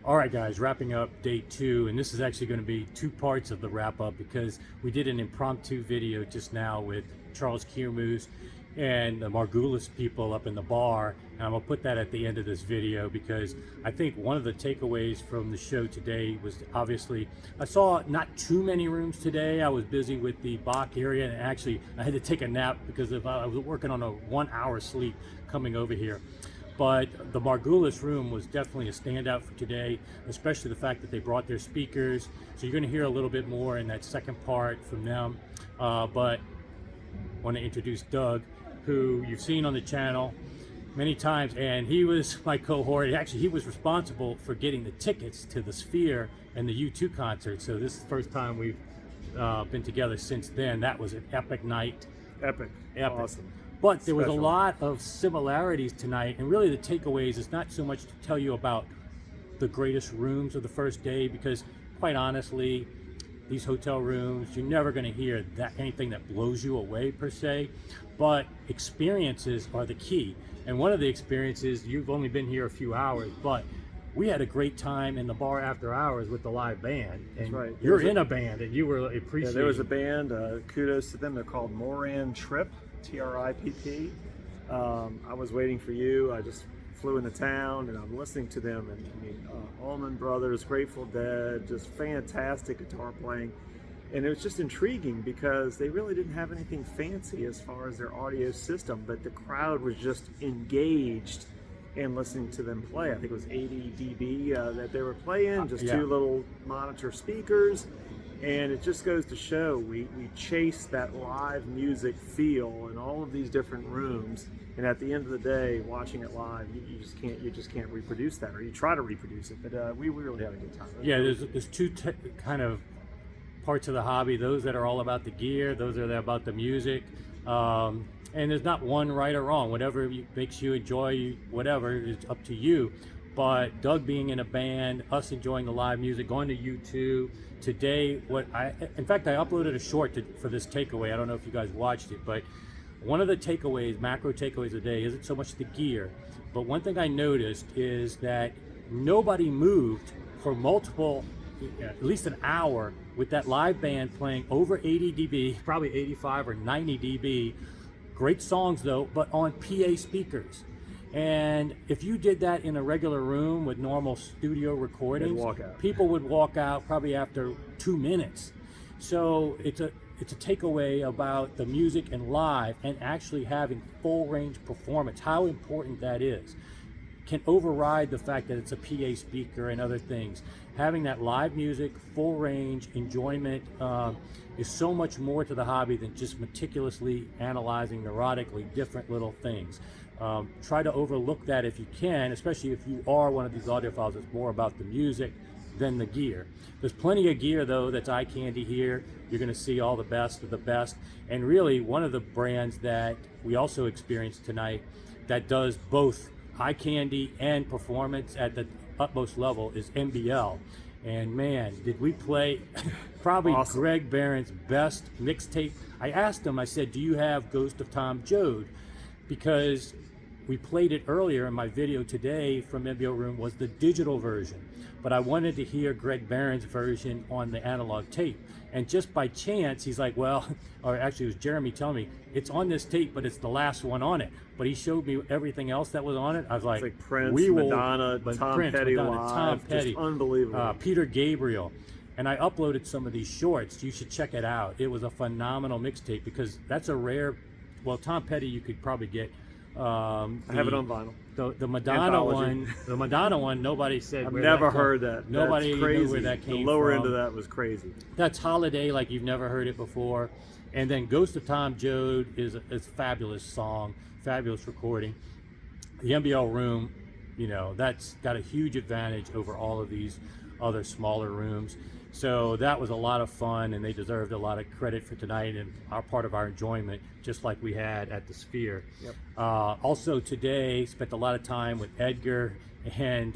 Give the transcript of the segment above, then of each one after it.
All right, guys, wrapping up day 2, and this is actually going to be 2 parts of the wrap up because we did an impromptu video just now with Charles Kiermoose and the Margulis people up in the bar, and I'm gonna put that at the end of this video because I think one of the takeaways from the show today was obviously I saw not too many rooms today. I was busy with the Bach area, and actually I had to take a nap because I was working on a 1 hour sleep coming over here. But the Margulis room was definitely a standout for today, especially the fact that they brought their speakers. So you're going to hear a little bit more in that second part from them. But I want to introduce Doug, who you've seen on the channel many times, and he was my cohort. Actually, he was responsible for getting the tickets to the Sphere and the U2 concert. So this is the first time we've been together since then. That was an epic night. Epic. Awesome. But there was a Special. lot of similarities tonight, and really the takeaways is not so much to tell you about the greatest rooms of the first day, because quite honestly, these hotel rooms, you're never going to hear that anything that blows you away per se, but experiences are the key. And one of the experiences, you've only been here a few hours, but we had a great time in the bar after hours with the live band. And That's right. You're in a band, and you were appreciating. Yeah, there was a band, kudos to them. They're called Moran Tripp, Tripp. I was waiting for you. I just flew into town and I'm listening to them. And I mean, Allman Brothers, Grateful Dead, just fantastic guitar playing. And it was just intriguing because they really didn't have anything fancy as far as their audio system, but the crowd was just engaged in listening to them play. I think it was 80 dB that they were playing, just yeah. 2 little monitor speakers. And it just goes to show we chase that live music feel in all of these different rooms, and at the end of the day, watching it live, you just can't reproduce that, or you try to reproduce it. But we really had a good time. Yeah, there's 2 kind of parts of the hobby: those that are all about the gear, those that are about the music. And there's not one right or wrong. Whatever makes you enjoy, whatever is up to you. But Doug being in a band, us enjoying the live music, going to U2 today. In fact, I uploaded a short for this takeaway. I don't know if you guys watched it, but one of the takeaways, macro takeaways of the day, isn't so much the gear, but one thing I noticed is that nobody moved for multiple, at least an hour, with that live band playing over 80 dB, probably 85 or 90 dB. Great songs though, but on PA speakers. And if you did that in a regular room with normal studio recordings, people would walk out probably after 2 minutes. So it's a takeaway about the music and live, and actually having full range performance, how important that is. Can override the fact that it's a PA speaker and other things. Having that live music, full range enjoyment is so much more to the hobby than just meticulously analyzing neurotically different little things. Try to overlook that if you can, especially if you are one of these audiophiles that's more about the music than the gear. There's plenty of gear though that's eye candy here. You're going to see all the best of the best. And really one of the brands that we also experienced tonight that does both eye candy and performance at the utmost level is MBL. And man, did we play probably awesome. Greg Barron's best mixtape. I asked him, I said, do you have Ghost of Tom Joad? Because we played it earlier in my video today from MBL Room was the digital version, but I wanted to hear Greg Barron's version on the analog tape. And just by chance, he's like, well, or actually it was Jeremy telling me, it's on this tape, but it's the last one on it. But he showed me everything else that was on it. I was like, it's like Prince, Madonna, Tom Petty live, Tom Petty, just unbelievable. Peter Gabriel. And I uploaded some of these shorts. You should check it out. It was a phenomenal mixtape because that's a rare, well, Tom Petty you could probably get. I have it on vinyl. The Madonna one, nobody said. I've never heard that. Nobody knew where that came from. The lower end of that was crazy. That's Holiday, like you've never heard it before. And then Ghost of Tom Joad is a fabulous song, fabulous recording. The MBL Room, you know, that's got a huge advantage over all of these other smaller rooms. So that was a lot of fun, and they deserved a lot of credit for tonight and our part of our enjoyment, just like we had at the Sphere. Yep. Also today, spent a lot of time with Edgar, and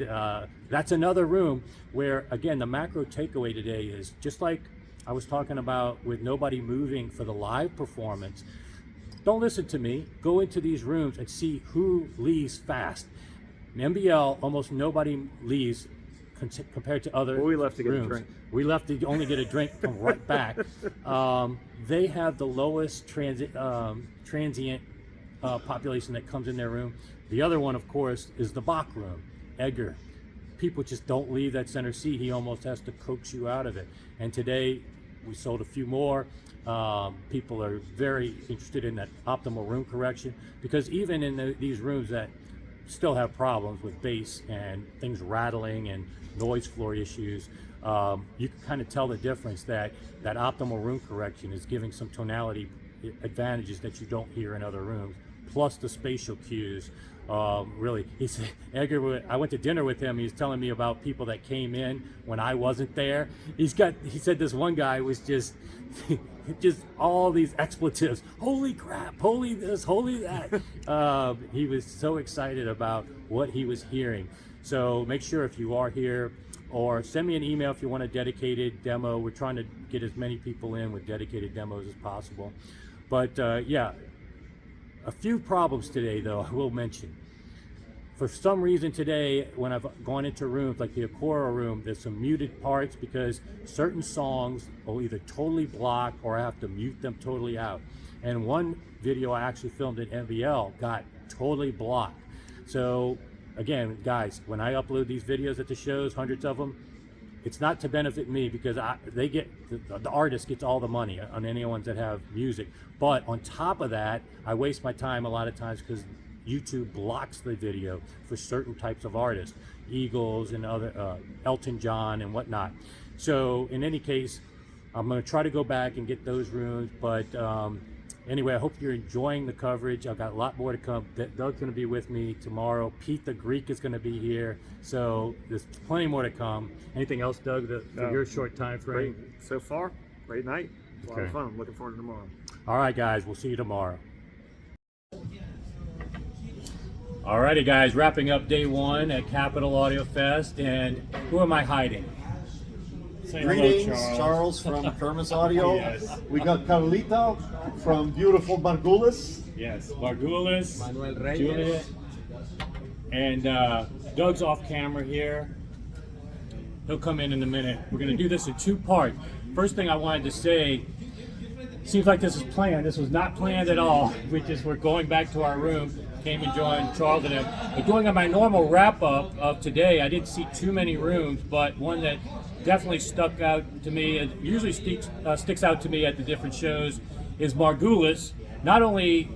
that's another room where, again, the macro takeaway today is just like I was talking about with nobody moving for the live performance. Don't listen to me. Go into these rooms and see who leaves fast. In MBL, almost nobody leaves compared to other Well, we left to get a rooms. drink. We left to only get a drink, come right back. They have the lowest transient population that comes in their room. The other one, of course, is the Bach room. Edgar, people just don't leave that center seat. He almost has to coax you out of it. And today, we sold a few more. People are very interested in that optimal room correction, because even in these rooms that still have problems with bass and things rattling and noise floor issues, you can kind of tell the difference that optimal room correction is giving some tonality advantages that you don't hear in other rooms, plus the spatial cues. Really, he said, Edgar, I went to dinner with him. He was telling me about people that came in when I wasn't there. He said this one guy was just all these expletives. Holy crap, holy this, holy that. He was so excited about what he was hearing. So make sure if you are here, or send me an email if you want a dedicated demo. We're trying to get as many people in with dedicated demos as possible. But yeah, a few problems today, though, I will mention. For some reason today, when I've gone into rooms like the Acora room, there's some muted parts because certain songs will either totally block or I have to mute them totally out. And one video I actually filmed at MVL got totally blocked. So again, guys, when I upload these videos at the shows, hundreds of them, it's not to benefit me, because the artist gets all the money on any ones that have music. But on top of that, I waste my time a lot of times because YouTube blocks the video for certain types of artists, Eagles and other, Elton John and whatnot. So in any case, I'm going to try to go back and get those rooms. But anyway, I hope you're enjoying the coverage. I've got a lot more to come. Doug's going to be with me tomorrow. Pete the Greek is going to be here. So there's plenty more to come. Anything else, Doug, for your short time frame? Great. So far, great night. A lot of fun. I'm looking forward to tomorrow. All right, guys. We'll see you tomorrow. Alrighty, guys. Wrapping up day one at Capitol Audio Fest. And who am I hiding? Say Greetings, hello, Charles from Kermis Audio. Yes. We got Carlita from beautiful Margulis. Yes, Margulis, Manuel Reyes. Juliet, and Doug's off camera here. He'll come in a minute. We're going to do this in two parts. First thing I wanted to say, seems like this is planned. This was not planned at all. We're going back to our room. Came and joined Charles and him. But going on my normal wrap up of today, I didn't see too many rooms, but one that definitely stuck out to me, it usually sticks out to me at the different shows, is Margulis. Not only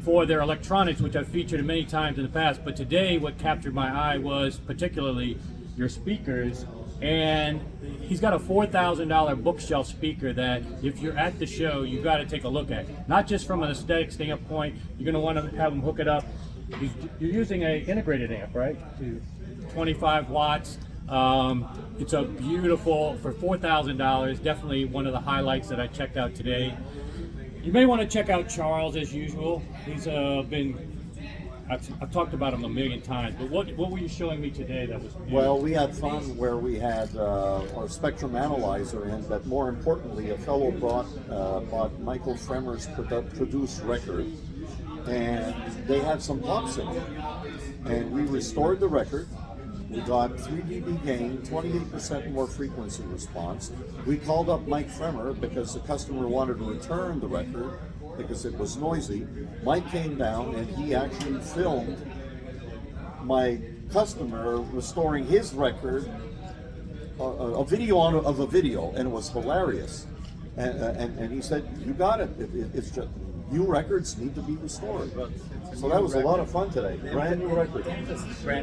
for their electronics, which I've featured many times in the past, but today what captured my eye was particularly your speakers. And he's got a $4,000 bookshelf speaker that if you're at the show, you've got to take a look at. Not just from an aesthetic standpoint, you're going to want to have him hook it up. You're using an integrated amp, right? 25 watts. It's a beautiful, for $4,000, definitely one of the highlights that I checked out today. You may want to check out Charles as usual. He's I've talked about him a million times, but what were you showing me today that was beautiful? Well, we had fun where we had our Spectrum Analyzer in, but more importantly, a fellow bought Michael Fremer's produced record, and they had some pops in it. And we restored the record. We got 3 dB gain, 28% more frequency response. We called up Mike Fremer because the customer wanted to return the record because it was noisy. Mike came down and he actually filmed my customer restoring his record, a video of a video, and it was hilarious. And he said, "You got it. It's just new records need to be restored." So that was a lot of fun today. Brand new record. Brand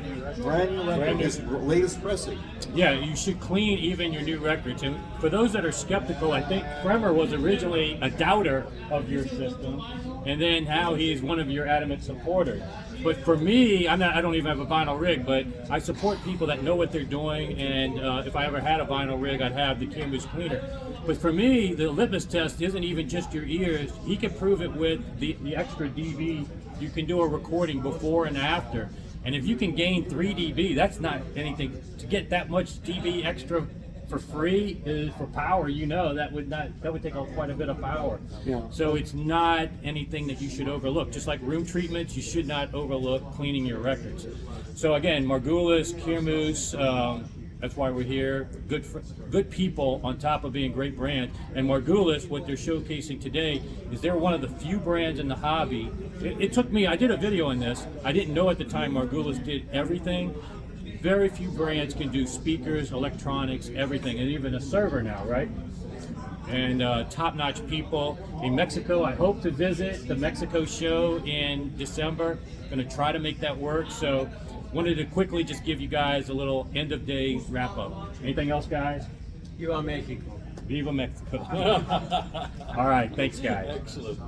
new record. Brand new record. Brand new. His latest pressing. Yeah, you should clean even your new records. And for those that are skeptical, I think Fremer was originally a doubter of your system, and then now he's one of your adamant supporters. But for me, I don't even have a vinyl rig, but I support people that know what they're doing, and if I ever had a vinyl rig, I'd have the Camus cleaner. But for me, the litmus test isn't even just your ears. He can prove it with the extra dB. You can do a recording before and after. And if you can gain 3 dB, that's not anything. To get that much dB extra for free is for power, that would take quite a bit of power. Yeah. So it's not anything that you should overlook. Just like room treatments, you should not overlook cleaning your records. So again, Margulis, Camus, That's why we're here. Good people on top of being great brands. And Margulis, what they're showcasing today is they're one of the few brands in the hobby. It took me, I did a video on this. I didn't know at the time Margulis did everything. Very few brands can do speakers, electronics, everything, and even a server now, right? And top-notch people in Mexico. I hope to visit the Mexico show in December. Going to try to make that work. So wanted to quickly just give you guys a little end-of-day wrap-up. Anything else, guys? Viva Mexico. Viva Mexico. All right, thanks, guys. Excellent.